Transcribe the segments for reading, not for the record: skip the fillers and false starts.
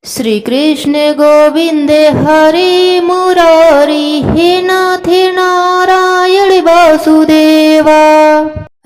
श्री कृष्ण गोविंद हरि मुरारी हे नाथ नारायण वासुदेवा।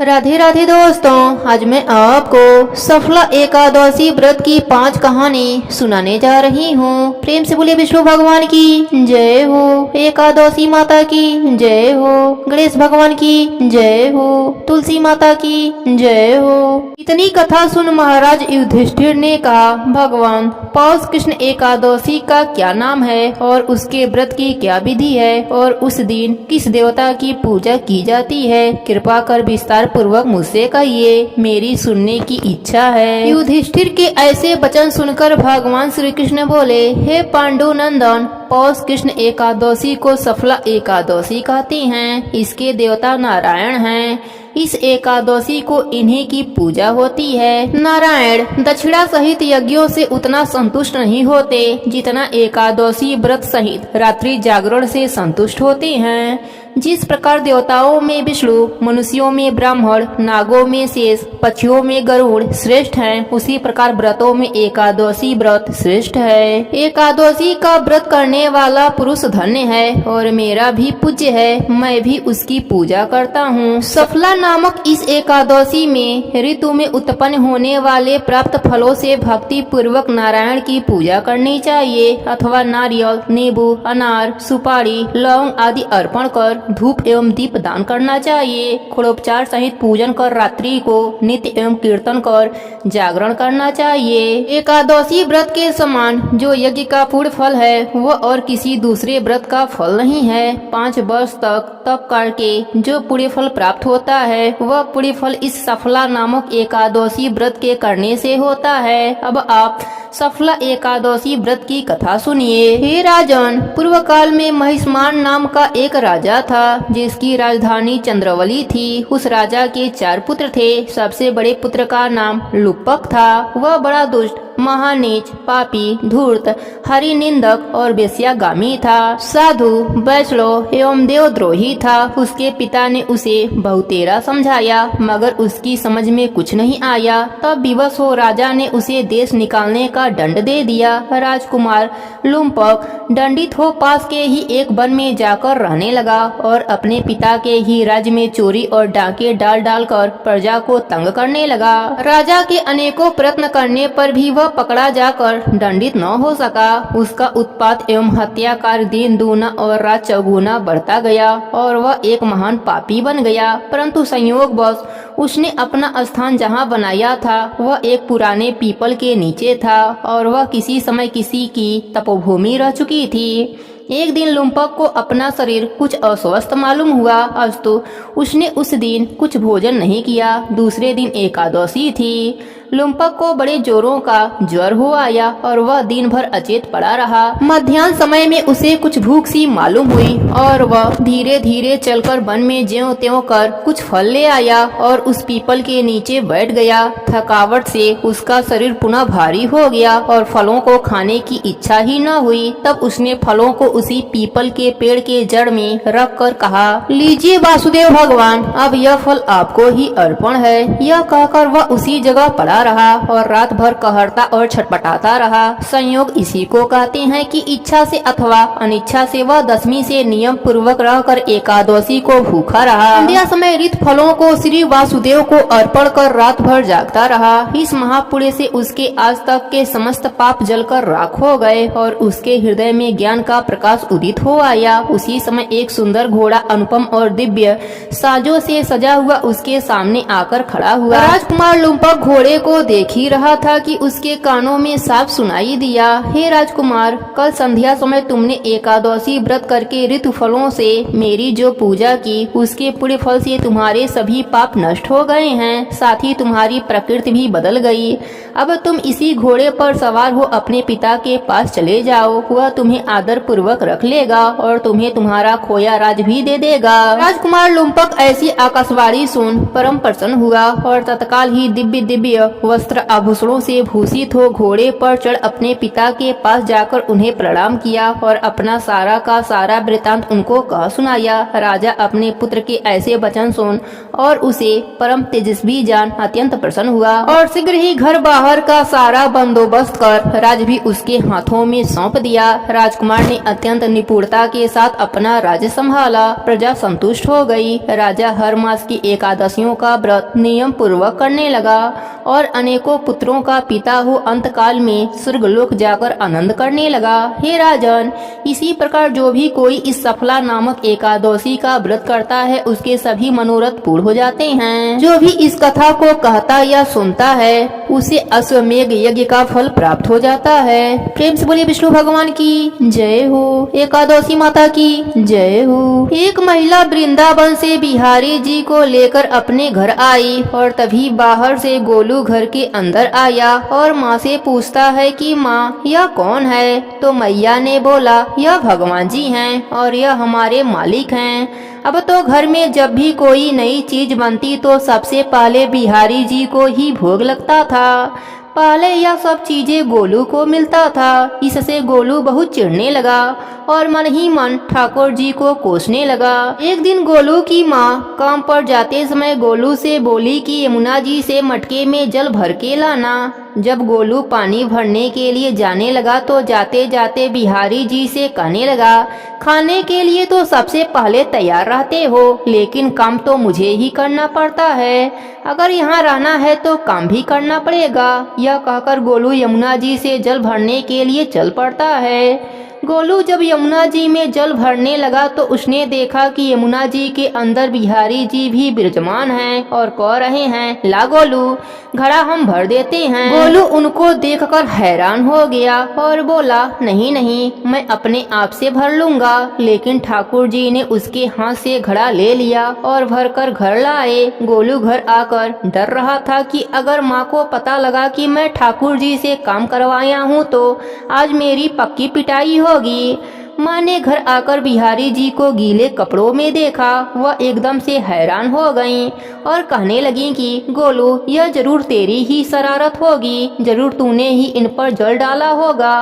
राधे राधे दोस्तों, आज मैं आपको सफला एकादशी व्रत की 5 कहानी सुनाने जा रही हूँ। प्रेम से बोलिए विष्णु भगवान की जय हो, एकादशी माता की जय हो, गणेश भगवान की जय हो, तुलसी माता की जय हो। इतनी कथा सुन महाराज युधिष्ठिर ने कहा, भगवान पौष कृष्ण एकादशी का क्या नाम है और उसके व्रत की क्या विधि है और उस दिन किस देवता की पूजा की जाती है? कृपा कर विस्तार पूर्वक मुझसे कहिए, मेरी सुनने की इच्छा है। युधिष्ठिर के ऐसे वचन सुनकर भगवान श्री कृष्ण बोले, हे पांडु नंदन, पौष कृष्ण एकादशी को सफला एकादशी कहते हैं। इसके देवता नारायण हैं। इस एकादशी को इन्हीं की पूजा होती है। नारायण दक्षिणा सहित यज्ञों से उतना संतुष्ट नहीं होते जितना एकादशी व्रत सहित रात्रि जागरण से संतुष्ट होते हैं। जिस प्रकार देवताओं में विष्णु, मनुष्यों में ब्राह्मण, नागों में शेष, पक्षियों में गरुड़ श्रेष्ठ हैं, उसी प्रकार व्रतों में एकादशी व्रत श्रेष्ठ है। एकादशी का व्रत करने वाला पुरुष धन्य है और मेरा भी पूज्य है। मैं भी उसकी पूजा करता हूँ। सफला नामक इस एकादशी में ऋतु में उत्पन्न होने वाले प्राप्त फलों से भक्ति पूर्वक नारायण की पूजा करनी चाहिए अथवा नारियल, नींबू, अनार, सुपारी, लौंग आदि अर्पण कर धूप एवं दीप दान करना चाहिए। खड़ोपचार सहित पूजन कर रात्रि को नित्य एवं कीर्तन कर जागरण करना चाहिए। एकादशी व्रत के समान जो यज्ञ का पूर्ण फल है वह और किसी दूसरे व्रत का फल नहीं है। 5 वर्ष तक तप करके जो पुण्य फल प्राप्त होता है वह पुण्य फल इस सफला नामक एकादशी व्रत के करने से होता है। अब आप सफला एकादशी व्रत की कथा सुनिए। हे राजन, पूर्व काल में महिष्मान नाम का एक राजा था जिसकी राजधानी चंद्रवली थी। उस राजा के 4 पुत्र थे। सबसे बड़े पुत्र का नाम लुप्पक था। वह बड़ा दुष्ट, महानीच, पापी, धूर्त, हरि निंदक और वेश्यागामी था। साधु, वैष्णव एवं देवद्रोही था। उसके पिता ने उसे बहुतेरा समझाया मगर उसकी समझ में कुछ नहीं आया। तब विवश हो राजा ने उसे देश निकालने का दंड दे दिया। राजकुमार लुम्पक दंडित हो पास के ही एक वन में जाकर रहने लगा और अपने पिता के ही राज्य में चोरी और डाके डाल डालकर प्रजा को तंग करने लगा। राजा के अनेकों प्रयत्न करने पर भी वह पकड़ा जाकर दंडित न हो सका। उसका उत्पात एवं हत्याकार दिन दूना और रात चौगुना बढ़ता गया और वह एक महान पापी बन गया। परंतु संयोगवश उसने अपना स्थान जहाँ बनाया था वह एक पुराने पीपल के नीचे था और वह किसी समय किसी की तपोभूमि रह चुकी थी। एक दिन लुम्पक को अपना शरीर कुछ अस्वस्थ मालूम हुआ, अस्तु उसने उस दिन कुछ भोजन नहीं किया। दूसरे दिन एकादशी थी। लुम्पक को बड़े जोरों का ज्वर हो आया और वह दिन भर अचेत पड़ा रहा। मध्याह्न समय में उसे कुछ भूख सी मालूम हुई और वह धीरे धीरे चलकर वन में ज्यों त्यों कर कुछ फल ले आया और उस पीपल के नीचे बैठ गया। थकावट से उसका शरीर पुनः भारी हो गया और फलों को खाने की इच्छा ही न हुई। तब उसने फलों को उसी पीपल के पेड़ के जड़ में रख कर कहा, लीजिए वासुदेव भगवान, अब यह फल आपको ही अर्पण है। यह कहकर वह उसी जगह पड़ा रहा और रात भर कहरता और छटपटाता रहा। संयोग इसी को कहते हैं कि इच्छा से अथवा अनिच्छा से वह 10वीं से नियम पूर्वक रहकर एकादशी को भूखा रहा। संध्या समय रित फलों को श्री वासुदेव को अर्पण कर रात भर जागता रहा। इस महापुण्य से उसके आज तक के समस्त पाप जलकर राख हो गए और उसके हृदय में ज्ञान का प्रकाश उदित हो आया। उसी समय एक सुंदर घोड़ा अनुपम और दिव्य साजों से सजा हुआ उसके सामने आकर खड़ा हुआ। राजकुमार लुम्पक घोड़े को देख ही रहा था कि उसके कानों में साफ सुनाई दिया, हे राजकुमार, कल संध्या समय तुमने एकादशी व्रत करके ऋतु फलों से मेरी जो पूजा की उसके पुण्य फल से तुम्हारे सभी पाप नष्ट हो गए हैं, साथ ही तुम्हारी प्रकृति भी बदल गई। अब तुम इसी घोड़े पर सवार हो अपने पिता के पास चले जाओ। वह तुम्हें आदर पूर्वक रख लेगा और तुम्हें तुम्हारा खोया राज भी दे देगा। राजकुमार लुम्पक ऐसी आकाशवाणी सुन परम प्रसन्न हुआ और तत्काल ही दिव्य दिव्य वस्त्र आभूषणों से भूषित हो घोड़े पर चढ़ अपने पिता के पास जाकर उन्हें प्रणाम किया और अपना सारा का सारा वृतांत उनको कह सुनाया। राजा अपने पुत्र के ऐसे वचन सुन और उसे परम तेजस्वी जान अत्यंत प्रसन्न हुआ और शीघ्र ही घर बाहर का सारा बंदोबस्त कर राज भी उसके हाथों में सौंप दिया। राजकुमार ने अत्यंत निपुणता के साथ अपना राज्य संभाला। प्रजा संतुष्ट हो गई। राजा हर मास की एकादशियों का व्रत नियम पूर्वक करने लगा और अनेकों पुत्रों का पिता हो अंतकाल में स्वर्गलोक जाकर आनंद करने लगा। हे राजन, इसी प्रकार जो भी कोई इस सफला नामक एकादशी का व्रत करता है उसके सभी मनोरथ पूर्ण हो जाते हैं। जो भी इस कथा को कहता या सुनता है उसे अश्वमेघ यज्ञ का फल प्राप्त हो जाता है। प्रेम से बोलिए विष्णु भगवान की जय हो, एकादशी माता की जय हो। एक महिला वृंदावन से बिहारी जी को लेकर अपने घर आई और तभी बाहर से गोलू घर के अंदर आया और माँ से पूछता है कि माँ यह कौन है। तो मैया ने बोला यह भगवान जी हैं और यह हमारे मालिक हैं। अब तो घर में जब भी कोई नई चीज बनती तो सबसे पहले बिहारी जी को ही भोग लगता था। पहले यह सब चीजें गोलू को मिलता था। इससे गोलू बहुत चिढ़ने लगा और मन ही मन ठाकुर जी को कोसने लगा। एक दिन गोलू की माँ काम पर जाते समय गोलू से बोली कि यमुना जी से मटके में जल भर के लाना। जब गोलू पानी भरने के लिए जाने लगा तो जाते जाते बिहारी जी से कहने लगा, खाने के लिए तो सबसे पहले तैयार रहते हो लेकिन काम तो मुझे ही करना पड़ता है। अगर यहाँ रहना है तो काम भी करना पड़ेगा। यह कहकर गोलू यमुना जी से जल भरने के लिए चल पड़ता है। गोलू जब यमुना जी में जल भरने लगा तो उसने देखा कि यमुना जी के अंदर बिहारी जी भी विराजमान हैं और कह रहे हैं, ला गोलू घड़ा हम भर देते हैं। गोलू उनको देखकर हैरान हो गया और बोला, नहीं नहीं मैं अपने आप से भर लूंगा। लेकिन ठाकुर जी ने उसके हाथ से घड़ा ले लिया और भरकर घर लाए। गोलू घर आकर डर रहा था कि अगर माँ को पता लगा कि मैं ठाकुर जी से काम करवाया हूँ तो आज मेरी पक्की पिटाई होगी। माँ ने घर आकर बिहारी जी को गीले कपड़ों में देखा। वह एकदम से हैरान हो गईं और कहने लगी कि गोलू यह जरूर तेरी ही शरारत होगी, जरूर तूने ही इन पर जल डाला होगा।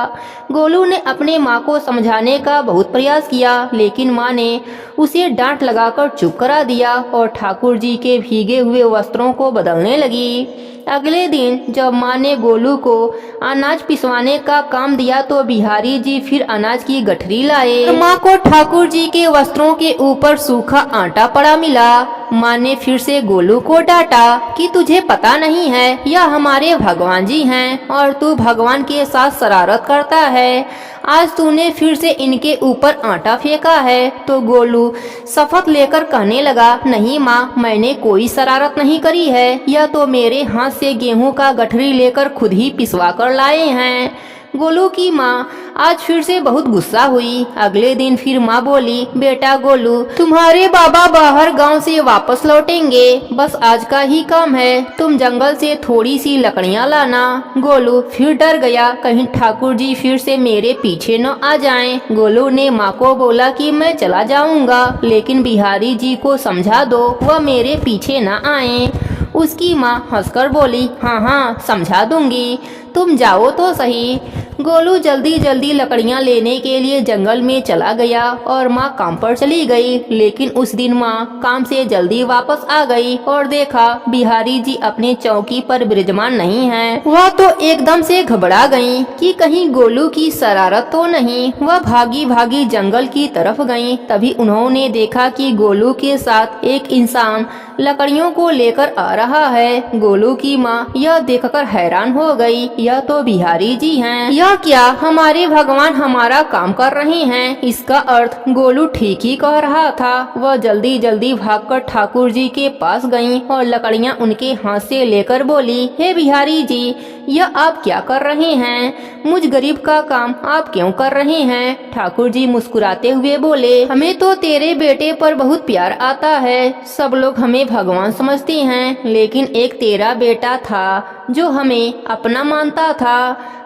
गोलू ने अपने माँ को समझाने का बहुत प्रयास किया लेकिन माँ ने उसे डांट लगाकर चुप करा दिया और ठाकुर जी के भीगे हुए वस्त्रों को बदलने लगी। अगले दिन जब माँ ने गोलू को अनाज पिसवाने का काम दिया तो बिहारी जी फिर अनाज की गठरी लाए। माँ को ठाकुर जी के वस्त्रों के ऊपर सूखा आटा पड़ा मिला। माँ ने फिर से गोलू को डांटा कि तुझे पता नहीं है यह हमारे भगवान जी हैं और तू भगवान के साथ शरारत करता है। आज तूने फिर से इनके ऊपर आटा फेंका है। तो गोलू शपथ लेकर कहने लगा, नहीं माँ मैंने कोई शरारत नहीं करी है, यह तो मेरे हाथ से गेहूं का गठरी लेकर खुद ही पिसवा कर लाए हैं। गोलू की माँ आज फिर से बहुत गुस्सा हुई। अगले दिन फिर माँ बोली, बेटा गोलू तुम्हारे बाबा बाहर गांव से वापस लौटेंगे, बस आज का ही काम है, तुम जंगल से थोड़ी सी लकड़ियाँ लाना। गोलू फिर डर गया कहीं ठाकुर जी फिर से मेरे पीछे न आ जाएं। गोलू ने माँ को बोला कि मैं चला जाऊंगा लेकिन बिहारी जी को समझा दो वह मेरे पीछे न आए। उसकी माँ हंसकर बोली, हाँ हाँ समझा दूंगी, तुम जाओ तो सही। गोलू जल्दी जल्दी लकड़ियाँ लेने के लिए जंगल में चला गया और माँ काम पर चली गई। लेकिन उस दिन माँ काम से जल्दी वापस आ गई और देखा बिहारी जी अपने चौकी पर विराजमान नहीं हैं। वह तो एकदम से घबरा गईं कि कहीं गोलू की शरारत तो नहीं। वह भागी भागी जंगल की तरफ गईं। तभी उन्होंने देखा कि गोलू के साथ एक इंसान लकड़ियों को लेकर आ रहा है। गोलू की माँ यह देखकर हैरान हो गई, यह तो बिहारी जी हैं। यह क्या हमारे भगवान हमारा काम कर रहे हैं। इसका अर्थ गोलू ठीक ही कह रहा था। वह जल्दी जल्दी भागकर ठाकुर जी के पास गईं और लकड़ियां उनके हाथ से लेकर बोली, हे बिहारी जी यह आप क्या कर रहे हैं, मुझ गरीब का काम आप क्यों कर रहे हैं। ठाकुर जी मुस्कुराते हुए बोले, हमें तो तेरे बेटे पर बहुत प्यार आता है, सब लोग हमें भगवान समझते हैं लेकिन एक तेरा बेटा था जो हमें अपना मानता था।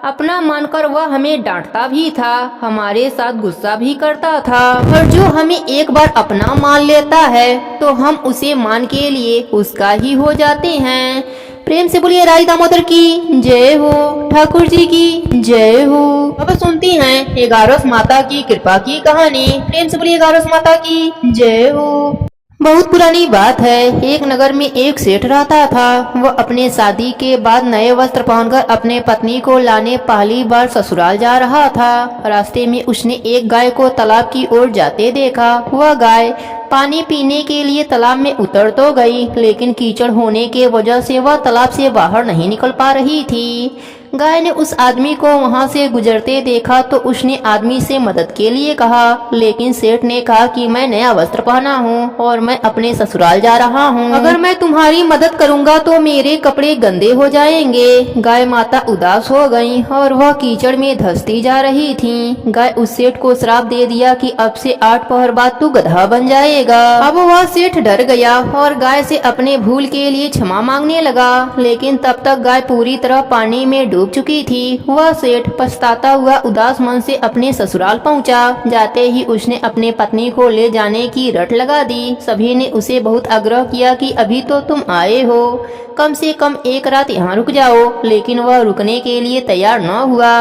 अपना मानकर वह हमें डांटता भी था, हमारे साथ गुस्सा भी करता था, और जो हमें एक बार अपना मान लेता है तो हम उसे मान के लिए उसका ही हो जाते हैं। प्रेम से बोलिए राई दामोदर की जय हो, ठाकुर जी की जय हो। अब सुनती हैं 11 माता की कृपा की कहानी। प्रेम से बोलिए 11 माता की जय हो। बहुत पुरानी बात है। एक नगर में एक सेठ रहता था। वह अपने शादी के बाद नए वस्त्र पहनकर अपने पत्नी को लाने पहली बार ससुराल जा रहा था। रास्ते में उसने एक गाय को तालाब की ओर जाते देखा। वह गाय पानी पीने के लिए तालाब में उतर तो गई, लेकिन कीचड़ होने के वजह से वह तालाब से बाहर नहीं निकल पा रही थी। गाय ने उस आदमी को वहां से गुजरते देखा तो उसने आदमी से मदद के लिए कहा, लेकिन सेठ ने कहा कि मैं नया वस्त्र पहना हूँ और मैं अपने ससुराल जा रहा हूँ। अगर मैं तुम्हारी मदद करूँगा तो मेरे कपड़े गंदे हो जाएंगे। गाय माता उदास हो गई और वह कीचड़ में धंसती जा रही थी। गाय उस सेठ को श्राप दे दिया कि अब से 8 पहर बाद तू गधा बन जाएगा। अब वह सेठ डर गया और गाय से अपने भूल के लिए क्षमा मांगने लगा, लेकिन तब तक गाय पूरी तरह पानी में डूब चुकी थी। वह सेठ पछताता हुआ उदास मन से अपने ससुराल पहुंचा। जाते ही उसने अपने पत्नी को ले जाने की रट लगा दी। सभी ने उसे बहुत आग्रह किया कि अभी तो तुम आए हो, कम से कम एक रात यहाँ रुक जाओ, लेकिन वह रुकने के लिए तैयार न हुआ।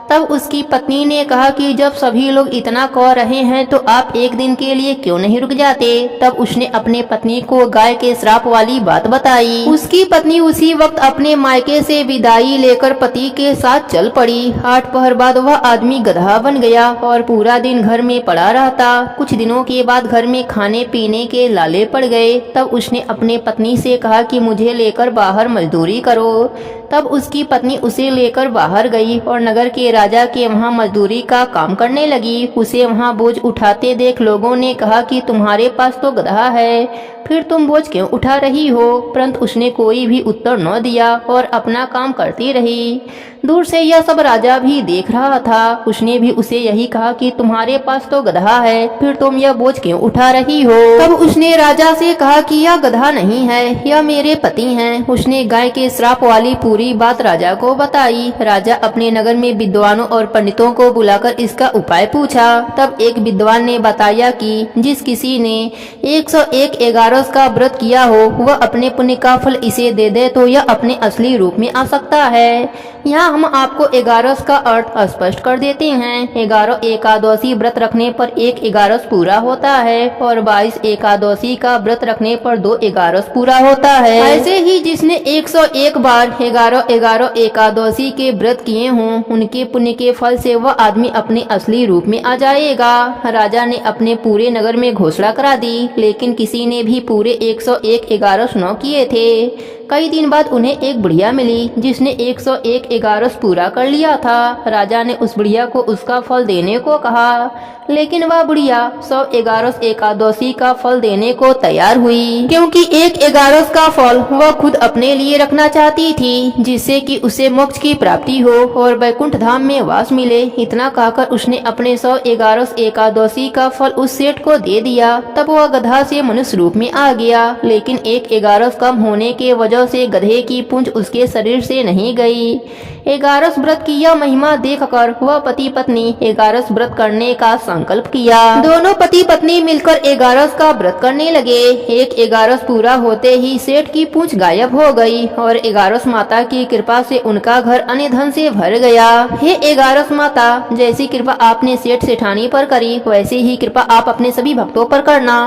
तब उसकी पत्नी ने कहा कि जब सभी लोग इतना कह रहे हैं तो आप एक दिन के लिए क्यों नहीं रुक जाते। तब उसने अपने पत्नी को गाय के श्राप वाली बात बताई। उसकी पत्नी उसी वक्त अपने मायके से विदाई लेकर पति के साथ चल पड़ी। 8 पहर बाद वह आदमी गधा बन गया और पूरा दिन घर में पड़ा रहता। कुछ दिनों के बाद घर में खाने पीने के लाले पड़ गए। तब उसने अपने पत्नी से कहा कि मुझे लेकर बाहर मजदूरी करो। तब उसकी पत्नी उसे लेकर बाहर गई और नगर के राजा के वहाँ मजदूरी का काम करने लगी। उसे वहाँ बोझ उठाते देख लोगों ने कहा कि तुम्हारे पास तो गधा है, फिर तुम बोझ क्यों उठा रही हो। परंतु उसने कोई भी उत्तर न दिया और अपना काम करती रही। दूर से यह सब राजा भी देख रहा था। उसने भी उसे यही कहा कि तुम्हारे पास तो गधा है, फिर तुम यह बोझ क्यों उठा रही हो। तब उसने राजा से कहा कि यह गधा नहीं है, यह मेरे पति हैं। उसने गाय के श्राप वाली पूरी बात राजा को बताई। राजा अपने नगर में विद्वानों और पंडितों को बुलाकर इसका उपाय पूछा। तब एक विद्वान ने बताया कि जिस किसी ने 101 11 का व्रत किया हो वह अपने पुण्य का फल इसे दे दे तो यह अपने असली रूप में आ सकता है। यहाँ हम आपको 11 का अर्थ स्पष्ट कर देते हैं। 11 एकादशी व्रत रखने पर 1 11 पूरा होता है और 22 एकादशी का व्रत रखने पर 2 11 पूरा होता है। ऐसे ही जिसने 101 बार 11 एकादशी के व्रत किए हों उनके पुण्य के फल से वह आदमी अपने असली रूप में आ जाएगा। राजा ने अपने पूरे नगर में घोषणा करा दी, लेकिन किसी ने भी पूरे 101 11 न किए थे। कई दिन बाद उन्हें एक बुढ़िया मिली जिसने 101 11 पूरा कर लिया था। राजा ने उस बुढ़िया को उसका फल देने को कहा, लेकिन वह बुढ़िया 111 एकादशी का फल देने को तैयार हुई, क्योंकि 1 11 का फल वह खुद अपने लिए रखना चाहती थी, जिससे कि उसे मोक्ष की प्राप्ति हो और वैकुंठ धाम में वास मिले। इतना कहकर उसने अपने 111 एकादशी का फल उस सेठ को दे दिया। तब वह गधा से मनुष्य रूप में आ गया, लेकिन 1 11 कम होने के वजह से गधे की पूंछ उसके शरीर से नहीं गई। 11 व्रत की यह महिमा देखकर वह पति पत्नी 11 व्रत करने का संकल्प किया। दोनों पति पत्नी मिलकर 11 का व्रत करने लगे। 1 11 पूरा होते ही सेठ की पूंछ गायब हो गई और 11 माता की कृपा से उनका घर अन्य धन से भर गया। हे 11 माता, जैसी कृपा आपने सेठ सेठानी पर करी वैसी ही कृपा आप अपने सभी भक्तों पर करना।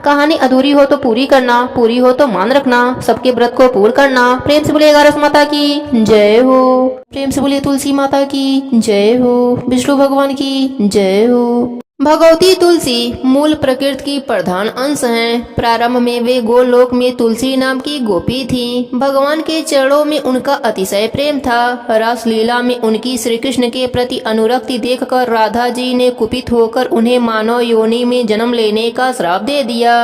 कहानी अधूरी हो तो पूरी करना, पूरी हो तो मान रखना, सबके व्रत को पूर्ण करना। प्रेम से बोलिए 11 माता की जय हो। प्रेम से बोलिए तुलसी माता की जय हो। विष्णु भगवान की जय हो। भगवती तुलसी मूल प्रकृति की प्रधान अंश हैं। प्रारंभ में वे गोलोक में तुलसी नाम की गोपी थी। भगवान के चरणों में उनका अतिशय प्रेम था। रास लीला में उनकी श्री कृष्ण के प्रति अनुरक्ति देखकर राधा जी ने कुपित होकर उन्हें मानव योनि में जन्म लेने का श्राप दे दिया।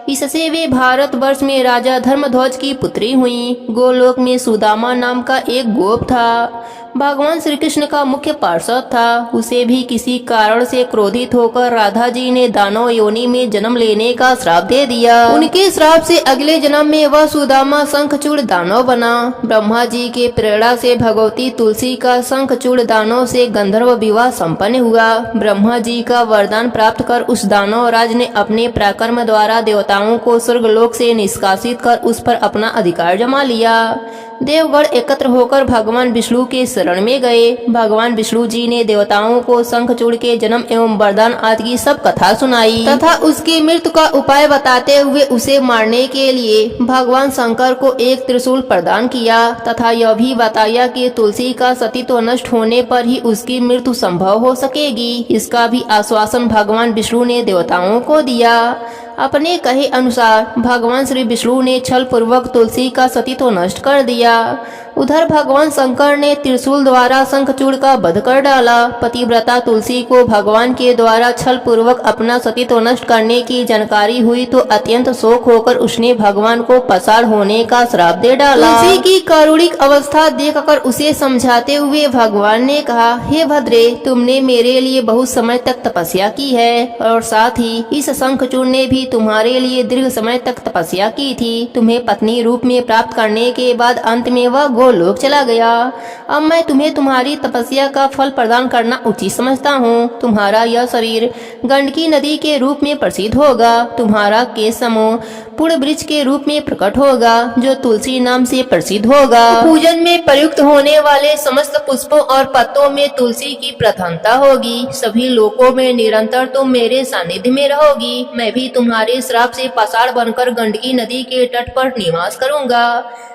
इससे वे भारतवर्ष में राजा धर्मध्वज की पुत्री हुई। गोलोक में सुदामा नाम का एक गोप था। भगवान श्री कृष्ण का मुख्य पार्षद था। उसे भी किसी कारण से क्रोधित होकर राधा जी ने दानव योनि में जन्म लेने का श्राप दे दिया। उनके श्राप से अगले जन्म में वह सुदामा शंखचूड़ दानव बना। ब्रह्मा जी के प्रेरणा से भगवती तुलसी का शंखचूड़ दानव से गंधर्व विवाह संपन्न हुआ। ब्रह्मा जी का वरदान प्राप्त कर उस दानव राज ने अपने पराक्रम द्वारा देवताओं को स्वर्गलोक से निष्कासित कर उस पर अपना अधिकार जमा लिया। देवगण एकत्र होकर भगवान विष्णु के शरण में गए। भगवान विष्णु जी ने देवताओं को शंखचूड़ के जन्म एवं वरदान आदि की सब कथा सुनाई तथा उसकी मृत्यु का उपाय बताते हुए उसे मारने के लिए भगवान शंकर को एक त्रिशूल प्रदान किया तथा यह भी बताया कि तुलसी का सतीत्व नष्ट होने पर ही उसकी मृत्यु संभव हो सकेगी। इसका भी आश्वासन भगवान विष्णु ने देवताओं को दिया। अपने कहे अनुसार भगवान श्री विष्णु ने छल पूर्वक तुलसी का सतीत्व नष्ट कर दिया। उधर भगवान शंकर ने त्रिशूल द्वारा शंखचूड़ का वध कर डाला। पतिव्रता तुलसी को भगवान के द्वारा छल पूर्वक अपना सतीत्व नष्ट करने की जानकारी हुई तो अत्यंत शोक होकर उसने भगवान को पसार होने का श्राप दे डाला। तुलसी की करुणिक अवस्था देखकर उसे समझाते हुए भगवान ने कहा, हे भद्रे, तुमने मेरे लिए बहुत समय तक तपस्या की है और साथ ही इस शंखचूड़ ने भी तुम्हारे लिए दीर्घ समय तक तपस्या की थी। तुम्हें पत्नी रूप में प्राप्त करने के बाद अंत में वह गोलोक चला गया। अब मैं तुम्हें तुम्हारी तपस्या का फल प्रदान करना उचित समझता हूँ। तुम्हारा यह शरीर गंडकी नदी के रूप में प्रसिद्ध होगा। तुम्हारा केश समूह पुड़ वृक्ष के रूप में प्रकट होगा जो तुलसी नाम से प्रसिद्ध होगा। पूजन में प्रयुक्त होने वाले समस्त पुष्पों और पत्तों में तुलसी की प्रधानता होगी। सभी लोकों में निरंतर तुम मेरे सानिध्य में रहोगी। मैं भी तुम्हारे श्राप से पाषाण बनकर गंडकी नदी के तट पर निवास करूंगा।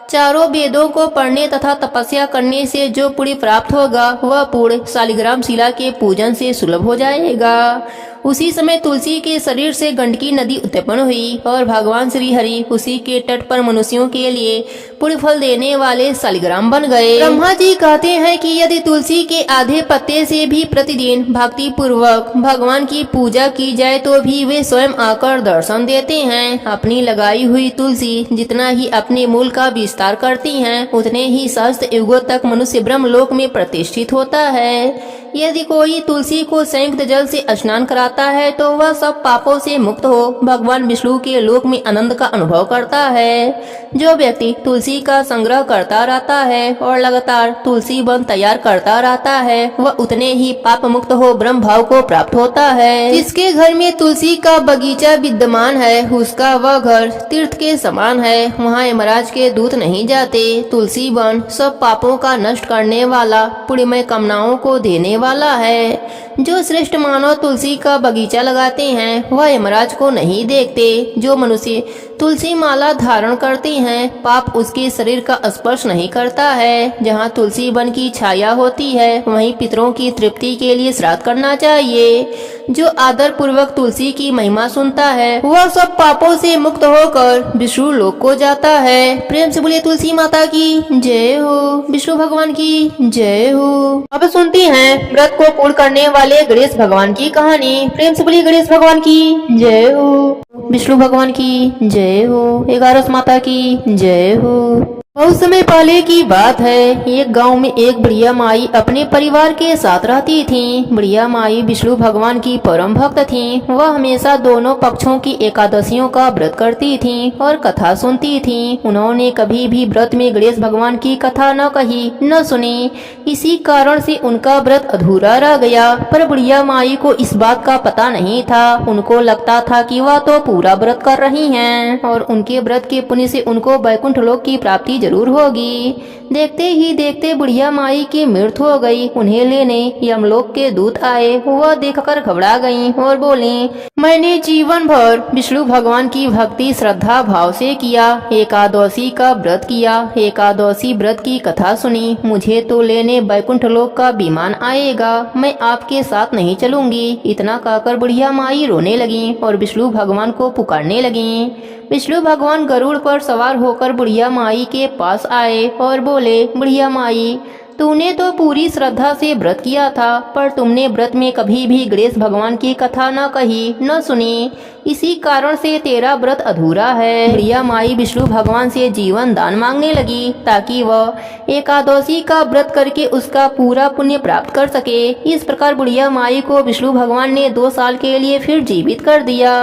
चारों वेदों को पढ़ने तथा तपस्या करने से जो पुण्य प्राप्त होगा वह पुण्य शालिग्राम शिला के पूजन से सुलभ हो जाएगा। उसी समय तुलसी के शरीर से गंडकी नदी उत्पन्न हुई और भगवान श्री हरि उसी के तट पर मनुष्यों के लिए पुण्य फल देने वाले शालिग्राम बन गए। ब्रह्मा जी कहते हैं कि यदि तुलसी के आधे पत्ते से भी प्रतिदिन भक्ति पूर्वक भगवान की पूजा की जाए तो भी वे स्वयं आकर दर्शन देते हैं। अपनी लगाई हुई तुलसी जितना ही अपने मूल का विस्तार करती हैं, उतने ही सहस्त्र युगों तक मनुष्य ब्रह्मलोक में प्रतिष्ठित होता है। यदि कोई तुलसी को संयुक्त जल से स्नान कराता है तो वह सब पापों से मुक्त हो भगवान विष्णु के लोक में आनंद का अनुभव करता है। जो व्यक्ति तुलसी का संग्रह करता रहता है और लगातार तुलसी वन तैयार करता रहता है वह उतने ही पाप मुक्त हो ब्रह्म भाव को प्राप्त होता है। जिसके घर में तुलसी का बगीचा विद्यमान है उसका वह घर तीर्थ के समान है। वहाँ यमराज के दूत नहीं जाते। तुलसी वन सब पापों का नष्ट करने वाला पुण्यमय कामनाओं को देने वाला है। जो श्रेष्ठ मानव तुलसी का बगीचा लगाते हैं वह यमराज को नहीं देखते। जो मनुष्य तुलसी माला धारण करते हैं पाप उसके शरीर का स्पर्श नहीं करता है। जहाँ तुलसी वन की छाया होती है वहीं पितरों की तृप्ति के लिए श्राद्ध करना चाहिए। जो आदर पूर्वक तुलसी की महिमा सुनता है वह सब पापों से मुक्त होकर विष्णु लोक को जाता है। प्रेम से बोलिए तुलसी माता की जय हो, विष्णु भगवान की जय हो। अब सुनते हैं व्रत को पूर्ण करने वाले गणेश भगवान की कहानी। प्रेम से बोलिए गणेश भगवान की जय हो, विष्णु भगवान की जय हो, 11 माता की जय हो। बहुत समय पहले की बात है। एक गांव में एक बुढ़िया माई अपने परिवार के साथ रहती थी। बुढ़िया माई विष्णु भगवान की परम भक्त थी। वह हमेशा दोनों पक्षों की एकादशियों का व्रत करती थी और कथा सुनती थी। उन्होंने कभी भी व्रत में गणेश भगवान की कथा न कही न सुनी। इसी कारण से उनका व्रत अधूरा रह गया। पर बुढ़िया माई को इस बात का पता नहीं था। उनको लगता था कि वह तो पूरा व्रत कर रही हैं और उनके व्रत के पुण्य से उनको वैकुंठ लोक की प्राप्ति जरूर होगी। देखते ही देखते बुढ़िया माई की मृत्यु हो गई। उन्हें लेने यमलोक के दूत आए। वह देखकर घबरा गईं और बोली, मैंने जीवन भर विष्णु भगवान की भक्ति श्रद्धा भाव से किया, एकादशी का व्रत किया, एकादशी व्रत की कथा सुनी। मुझे तो लेने वैकुंठ लोक का विमान आएगा। मैं आपके साथ नहीं चलूंगी। इतना कहकर बुढ़िया माई रोने लगी और विष्णु भगवान को पुकारने लगी। विष्णु भगवान गरुड़ पर सवार होकर बुढ़िया माई के पास आए और बोले, बुढ़िया माई, तूने तो पूरी श्रद्धा से व्रत किया था पर तुमने व्रत में कभी भी गणेश भगवान की कथा न कही न सुनी। इसी कारण से तेरा व्रत अधूरा है। बुढ़िया माई विष्णु भगवान से जीवन दान मांगने लगी ताकि वह एकादशी का व्रत करके उसका पूरा पुण्य प्राप्त कर सके। इस प्रकार बुढ़िया माई को विष्णु भगवान ने 2 साल के लिए फिर जीवित कर दिया।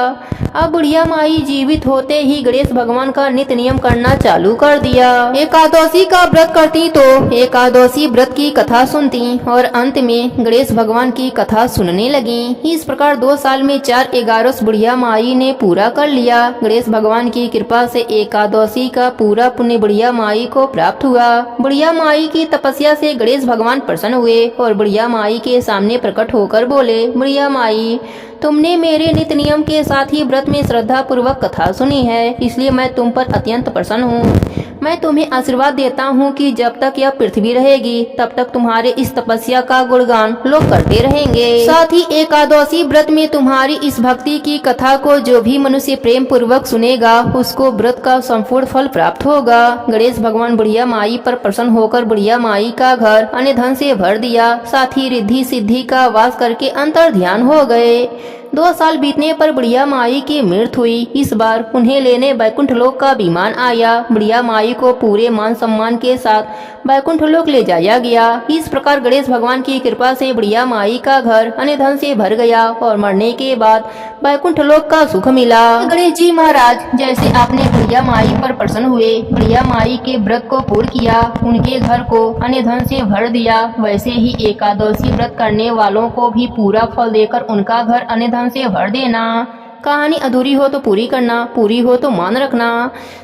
अब बुढ़िया माई जीवित होते ही गणेश भगवान का नित्य नियम करना चालू कर दिया। एकादशी का व्रत करती तो एकादशी व्रत की कथा सुनती और अंत में गणेश भगवान की कथा सुनने लगी। इस प्रकार 2 साल में 4/11 बुढ़िया माई ने पूरा कर लिया। गणेश भगवान की कृपा से एकादशी का पूरा पुण्य बुढ़िया माई को प्राप्त हुआ। बुढ़िया माई की तपस्या से गणेश भगवान प्रसन्न हुए और बुढ़िया माई के सामने प्रकट होकर बोले, बुढ़िया माई, तुमने मेरे नित्य नियम के साथ ही व्रत में श्रद्धा पूर्वक कथा सुनी है, इसलिए मैं तुम पर अत्यंत प्रसन्न हूँ। मैं तुम्हें आशीर्वाद देता हूँ कि जब तक यह पृथ्वी रहेगी तब तक तुम्हारे इस तपस्या का गुणगान लोग करते रहेंगे। साथ ही एकादशी व्रत में तुम्हारी इस भक्ति की कथा को जो भी मनुष्य प्रेम पूर्वक सुनेगा उसको व्रत का संपूर्ण फल प्राप्त होगा। गणेश भगवान बुढ़िया माई पर प्रसन्न होकर बुढ़िया माई का घर अन्य धन से भर दिया। साथ ही रिद्धि सिद्धि का वास करके अंतर ध्यान हो गए। 2 साल बीतने पर बुढ़िया माई की मृत्यु हुई। इस बार उन्हें लेने बैकुंठ लोक का विमान आया। बुढ़िया माई को पूरे मान सम्मान के साथ बैकुंठ लोक ले जाया गया। इस प्रकार गणेश भगवान की कृपा से बुढ़िया माई का घर अन्य धन से भर गया और मरने के बाद बैकुंठ लोक का सुख मिला। गणेश जी महाराज, जैसे आपने बुढ़िया माई पर प्रसन्न हुए, बुढ़िया माई के व्रत को पूर्ण किया, उनके घर को अन्य धन से भर दिया, वैसे ही एकादशी व्रत करने वालों को भी पूरा फल देकर उनका घर अन्य धन से भर देना। कहानी अधूरी हो तो पूरी करना, पूरी हो तो मान रखना।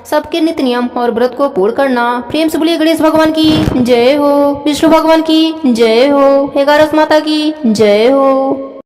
सबके नित्य नियम और व्रत को पूर्ण करना। प्रेम से बोलिए गणेश भगवान की जय हो, विष्णु भगवान की जय हो, 11 माता की जय हो।